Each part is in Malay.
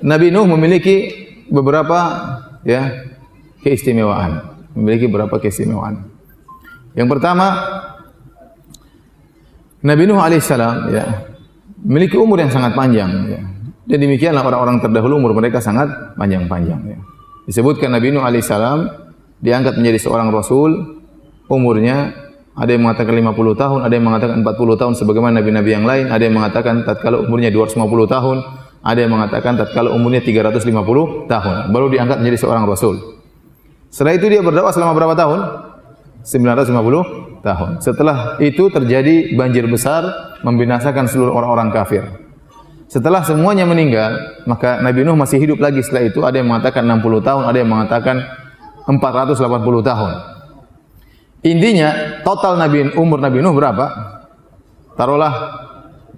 Nabi Nuh memiliki beberapa ya keistimewaan. Memiliki beberapa keistimewaan. Yang pertama, Nabi Nuh alaihissalam ya memiliki umur yang sangat panjang ya. Dan demikianlah orang-orang terdahulu umur mereka sangat panjang-panjang ya. Disebutkan Nabi Nuh alaihissalam diangkat menjadi seorang rasul, umurnya ada yang mengatakan 50 tahun, ada yang mengatakan 40 tahun sebagaimana nabi-nabi yang lain, ada yang mengatakan tatkala umurnya 250 tahun, ada yang mengatakan tatkala umurnya 350 tahun baru diangkat menjadi seorang rasul. Setelah itu dia berdakwah selama berapa tahun? 950 tahun. Setelah itu terjadi banjir besar membinasakan seluruh orang-orang kafir. Setelah semuanya meninggal, maka Nabi Nuh masih hidup lagi setelah itu. Ada yang mengatakan 60 tahun, ada yang mengatakan 480 tahun. Intinya, total umur Nabi Nuh berapa? Taruhlah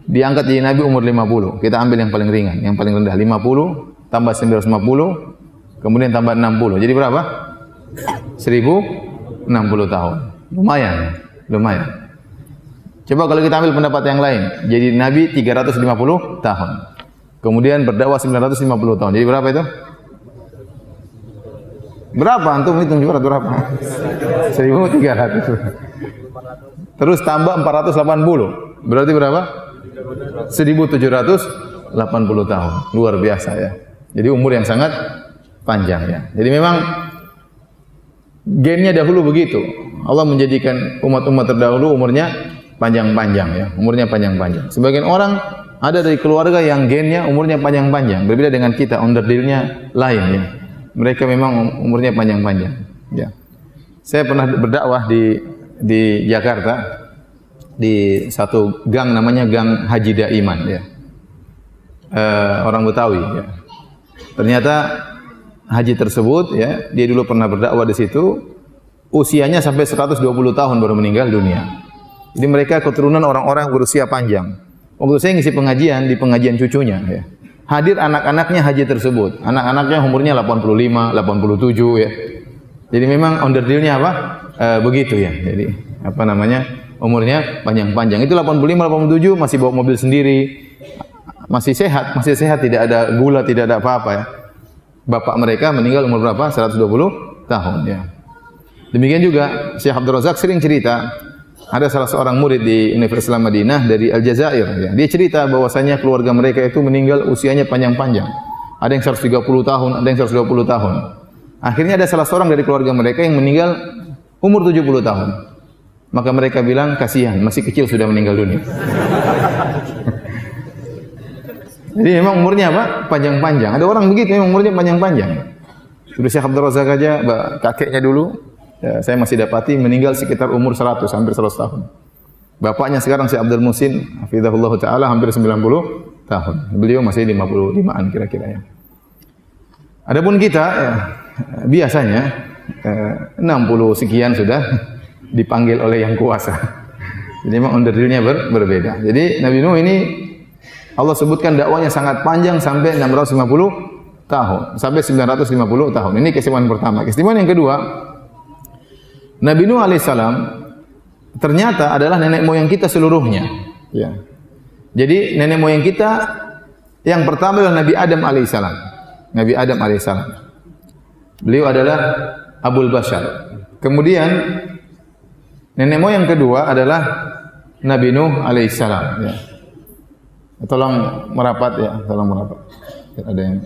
diangkat jadi Nabi umur 50. Kita ambil yang paling ringan, yang paling rendah 50 tambah 950, kemudian tambah 60. Jadi berapa? 1060 tahun. Lumayan, lumayan. Coba kalau kita ambil pendapat yang lain, jadi Nabi 350 tahun. Kemudian berdakwah 950 tahun. Jadi berapa itu? Berapa antum hitung juga berapa? 1300. Terus tambah 480. Berarti berapa? 1780 tahun. Luar biasa ya. Jadi umur yang sangat panjang ya. Jadi memang gennya dahulu begitu. Allah menjadikan umat-umat terdahulu umurnya panjang-panjang ya, umurnya panjang-panjang. Sebagian orang ada dari keluarga yang gennya umurnya panjang-panjang, berbeda dengan kita, onderdilnya lain ya. Mereka memang umurnya panjang-panjang. Ya. Saya pernah berdakwah di Jakarta di satu gang namanya Gang Haji Daiman ya. Orang Betawi ya. Ternyata haji tersebut ya, dia dulu pernah berdakwah di situ, usianya sampai 120 tahun baru meninggal dunia. Jadi mereka keturunan orang-orang berusia panjang. Waktu saya ngisi pengajian di pengajian cucunya ya. Hadir anak-anaknya haji tersebut. Anak-anaknya umurnya 85, 87 ya. Jadi memang onderdilnya apa? Begitu ya. Jadi apa namanya? Umurnya panjang-panjang. Itu 85, 87 masih bawa mobil sendiri. Masih sehat, tidak ada gula, tidak ada apa-apa ya. Bapak mereka meninggal umur berapa? 120 tahun ya. Demikian juga Syekh Abdul Razak sering cerita, ada salah seorang murid di Universitas Islam Madinah dari Aljazair ya. Dia cerita bahwasanya keluarga mereka itu meninggal usianya panjang-panjang. Ada yang 130 tahun, ada yang 120 tahun. Akhirnya ada salah seorang dari keluarga mereka yang meninggal umur 70 tahun. Maka mereka bilang, kasihan, masih kecil sudah meninggal dunia. Jadi memang umurnya apa? Panjang-panjang. Ada orang begitu, memang umurnya panjang-panjang. Sudah Syekh Abdul Razak aja, kakeknya dulu, ya, saya masih dapati meninggal sekitar umur 100, hampir 100 tahun. Bapaknya sekarang Syekh Abdul Muhsin, hafizahullah ta'ala, hampir 90 tahun. Beliau masih 55-an kira-kira ya. Adapun kita, ya, biasanya 60 sekian sudah dipanggil oleh yang kuasa. Jadi memang onderdilnya berbeda. Jadi Nabi Nuh ini Allah sebutkan dakwanya sangat panjang sampai 650 tahun, sampai 950 tahun. Ini keistimewaan pertama. Keistimewaan yang kedua, Nabi Nuh alaihissalam ternyata adalah nenek moyang kita seluruhnya. Ya. Jadi nenek moyang kita yang pertama adalah Nabi Adam alaihissalam. Nabi Adam alaihissalam. Beliau adalah Abul Bashar. Kemudian nenek moyang kedua adalah Nabi Nuh alaihissalam. Ya. Tolong merapat ya, tolong merapat. Ada yang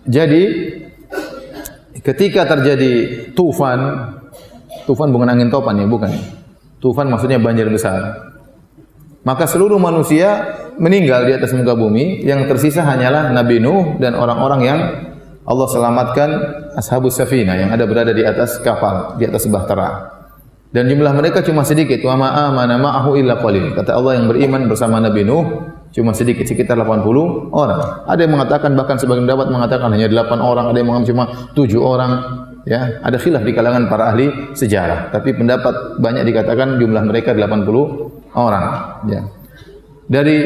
jadi ketika terjadi tufan bukan angin topan ya, bukan. Tufan maksudnya banjir besar. Maka seluruh manusia meninggal di atas muka bumi, yang tersisa hanyalah Nabi Nuh dan orang-orang yang Allah selamatkan, ashabus safina, yang ada berada di atas kapal, di atas bahtera. Dan jumlah mereka cuma sedikit. Wa ma amana ma'ahu illa qalil. Kata Allah, yang beriman bersama Nabi Nuh cuma sedikit, sekitar 80 orang. Ada yang mengatakan, bahkan sebagian pendapat mengatakan hanya 8 orang, ada yang mengatakan cuma 7 orang. Ya, ada khilaf di kalangan para ahli sejarah. Tapi pendapat banyak dikatakan jumlah mereka 80 orang. Ya. Dari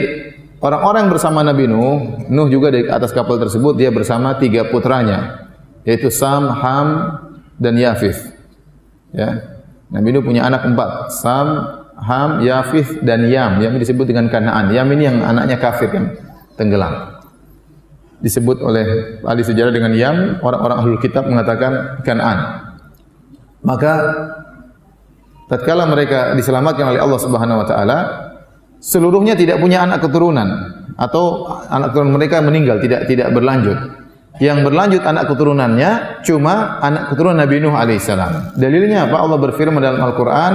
orang-orang bersama Nabi Nuh, Nuh juga di atas kapal tersebut dia bersama 3 putranya, yaitu Sam, Ham, dan Yafith. Ya. Nabi Nuh punya anak 4, Sam, Ham, Yafith dan Yam. Yam disebut dengan Kanaan. Yam ini yang anaknya kafir yang tenggelam. Disebut oleh ahli sejarah dengan Yam, orang-orang ahlul kitab mengatakan Kanaan. Maka tatkala mereka diselamatkan oleh Allah Subhanahu wa taala, seluruhnya tidak punya anak keturunan atau anak keturunan mereka meninggal, tidak berlanjut. Yang berlanjut anak keturunannya cuma anak keturunan Nabi Nuh alaihissalam. Dalilnya apa? Allah berfirman dalam Al-Qur'an,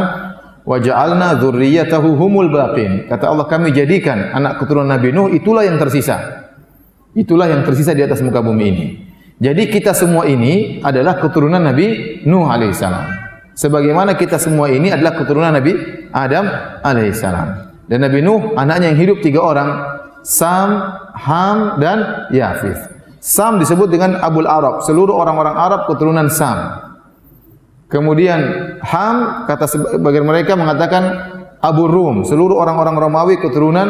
"Wa ja'alna dzurriyyatahu humul baqin." Kata Allah, kami jadikan anak keturunan Nabi Nuh itulah yang tersisa. Itulah yang tersisa di atas muka bumi ini. Jadi kita semua ini adalah keturunan Nabi Nuh alaihissalam. Sebagaimana kita semua ini adalah keturunan Nabi Adam alaihissalam. Dan Nabi Nuh anaknya yang hidup 3 orang, Sam, Ham dan Yafith. Sam disebut dengan Abul Arab, seluruh orang-orang Arab keturunan Sam. Kemudian Ham, kata sebagian mereka mengatakan Abu Rum, seluruh orang-orang Romawi keturunan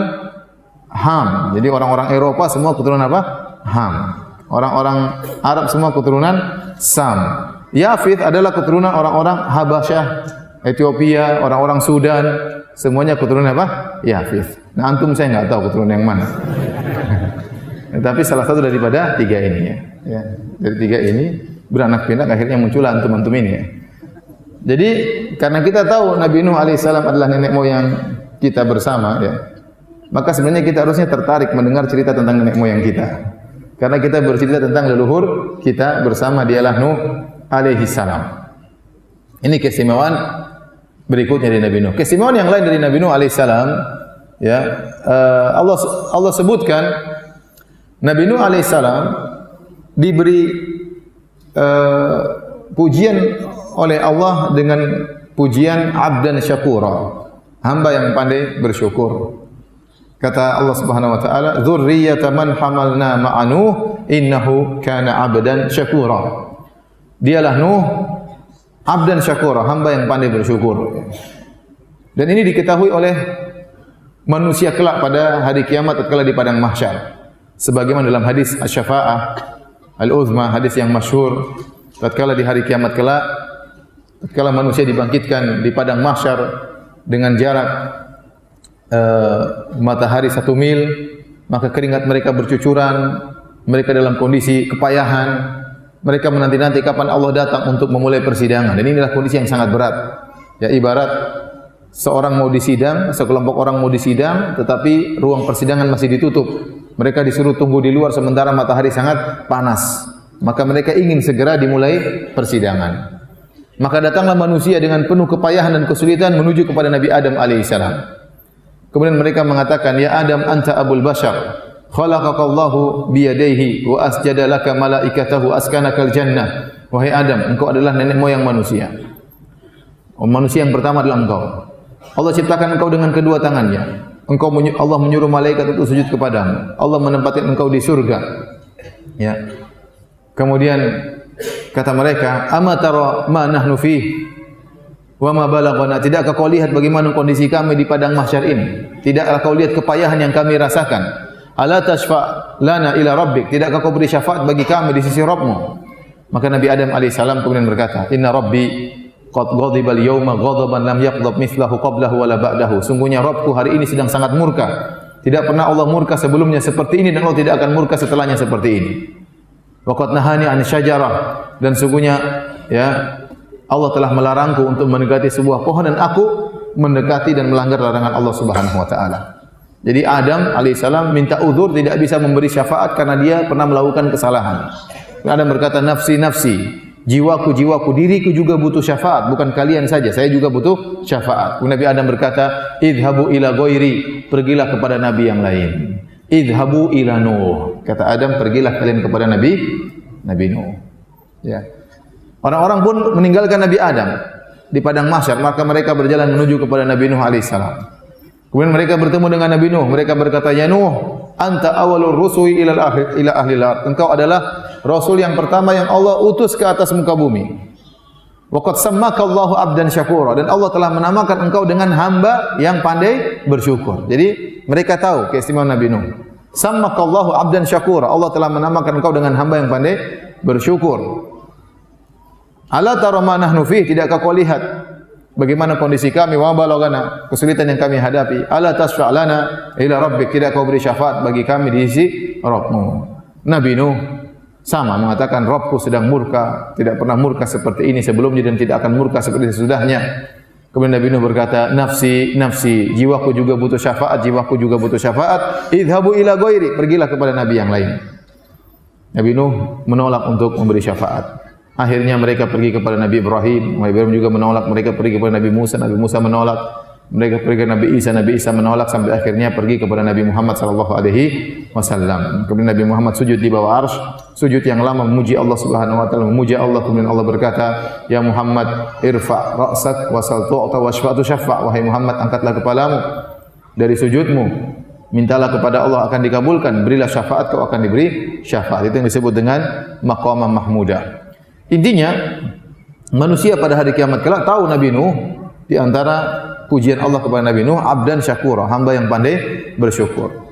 Ham. Jadi orang-orang Eropa semua keturunan apa? Ham. Orang-orang Arab semua keturunan Sam. Yafith adalah keturunan orang-orang Habasyah, Ethiopia, orang-orang Sudan, semuanya keturunan apa? Yafith. Nah, antum saya enggak tahu keturunan yang mana. Tapi salah satu daripada 3 ini ya. Dari 3 ini beranak pinak akhirnya muncullah antum-antum ini ya. Jadi karena kita tahu Nabi Nuh alaihissalam adalah nenek moyang kita bersama ya. Maka sebenarnya kita harusnya tertarik mendengar cerita tentang nenek moyang kita. Karena kita bercerita tentang leluhur kita bersama, dialah Nuh alaihissalam. Ini keistimewaan berikutnya dari Nabi Nuh. Keistimewaan yang lain dari Nabi Nuh alaihissalam ya, Allah sebutkan Nabi Nuh alaihissalam diberi pujian oleh Allah dengan pujian abdan syakura, hamba yang pandai bersyukur. Kata Allah Subhanahu wa taala, "Dzurriyyata man hamalna ma'a Nuh, innahu kana abdan syakura." Dialah Nuh abdan syakura, hamba yang pandai bersyukur. Dan ini diketahui oleh manusia kelak pada hari kiamat tatkala di padang mahsyar. Sebagaimana dalam hadis Asy-Syafa'ah Al-Uzma, hadis yang masyhur, tatkala di hari kiamat kelak, tatkala manusia dibangkitkan di padang mahsyar dengan jarak matahari 1 mil, maka keringat mereka bercucuran, mereka dalam kondisi kepayahan, mereka menanti-nanti kapan Allah datang untuk memulai persidangan. Dan inilah kondisi yang sangat berat. Ya, ibarat seorang mau disidang, sekelompok orang mau disidang, tetapi ruang persidangan masih ditutup. Mereka disuruh tunggu di luar sementara matahari sangat panas. Maka mereka ingin segera dimulai persidangan. Maka datanglah manusia dengan penuh kepayahan dan kesulitan menuju kepada Nabi Adam alaihissalam. Kemudian mereka mengatakan, "Ya Adam, anta abul bashar, khalaqakallahu biyadaihi wa asjada laka malaikatahu askanakal jannah." Wahai Adam, engkau adalah nenek moyang manusia. Manusia yang pertama adalah engkau. Allah ciptakan engkau dengan kedua tangannya. Allah menyuruh malaikat untuk sujud kepadamu. Allah menempatkan engkau di surga. Ya. Kemudian kata mereka, "Ama tara ma nahnu fi wa ma balaghana." Tidakkah kau lihat bagaimana kondisi kami di padang mahsyar ini? Tidakkah kau lihat kepayahan yang kami rasakan? Ala tashfa lana ila rabbik. Tidakkah kau beri syafaat bagi kami di sisi Rabbmu? Maka Nabi Adam alaihissalam kemudian berkata, "Inna rabbi qad ghadiba al-yawma ghadaban lam yaghdab mithlahu qablahu wala ba'dahu." Sungguhnya Rabbku hari ini sedang sangat murka. Tidak pernah Allah murka sebelumnya seperti ini dan Allah tidak akan murka setelahnya seperti ini. Wa qad nahani 'an syajarah, dan sungguhnya ya Allah telah melarangku untuk mendekati sebuah pohon dan aku mendekati dan melanggar larangan Allah Subhanahu wa taala. Jadi Adam alaihissalam minta uzur, tidak bisa memberi syafaat karena dia pernah melakukan kesalahan. Adam berkata, "Nafsi nafsi." Jiwaku, jiwaku, diriku juga butuh syafaat, bukan kalian saja, saya juga butuh syafaat. Nabi Adam berkata, "Idhabu ila ghairi." Pergilah kepada nabi yang lain. "Idhabu ila Nuh." Kata Adam, pergilah kalian kepada Nabi Nuh. Ya. Orang-orang pun meninggalkan Nabi Adam di padang mahsyar, maka mereka berjalan menuju kepada Nabi Nuh alaihissalam. Kemudian mereka bertemu dengan Nabi Nuh. Mereka berkata, "Ya Nuh, anta awalur rusuli ila ahli al-ard." Engkau adalah rasul yang pertama yang Allah utus ke atas muka bumi. Wa qad sammaka Allahu abdan syakura, dan Allah telah menamakan engkau dengan hamba yang pandai bersyukur. Jadi mereka tahu keistimewaan Nabi Nuh. Sammaka Allahu abdan syakura, Allah telah menamakan engkau dengan hamba yang pandai bersyukur. Ala tara ma nahnu fihi, tidakkah kau lihat bagaimana kondisi kami, wa balagana, kesulitan yang kami hadapi. Ala tasfa' lana ila rabbik, tidak kau beri syafaat bagi kami di sisi Rabbmu. Nabi Nuh sama mengatakan, Rabbku sedang murka, tidak pernah murka seperti ini sebelumnya dan tidak akan murka seperti sesudahnya. Kemudian Nabi Nuh berkata, nafsi, nafsi, jiwaku juga butuh syafaat, jiwaku juga butuh syafaat. Idhabu ila ghairi, pergilah kepada nabi yang lain. Nabi Nuh menolak untuk memberi syafaat. Akhirnya mereka pergi kepada Nabi Ibrahim. Nabi Ibrahim juga menolak. Mereka pergi kepada Nabi Musa. Nabi Musa menolak. Mereka pergi ke Nabi Isa. Nabi Isa menolak sampai akhirnya pergi kepada Nabi Muhammad sallallahu alaihi wasallam. Kemudian Nabi Muhammad sujud di bawah arsy, sujud yang lama memuji Allah Subhanahu wa taala, memuji Allah. Kemudian Allah berkata, "Ya Muhammad, irfa' ra'sak wa sal tu'ta washfa' tushaffa'." Wahai Muhammad, angkatlah kepalamu dari sujudmu. Mintalah kepada Allah akan dikabulkan, berilah syafaat kau akan diberi syafaat. Itu yang disebut dengan maqamah mahmudah. Intinya manusia pada hari kiamat kelak tahu Nabi Nuh, di antara pujian Allah kepada Nabi Nuh, abdan syakura, hamba yang pandai bersyukur.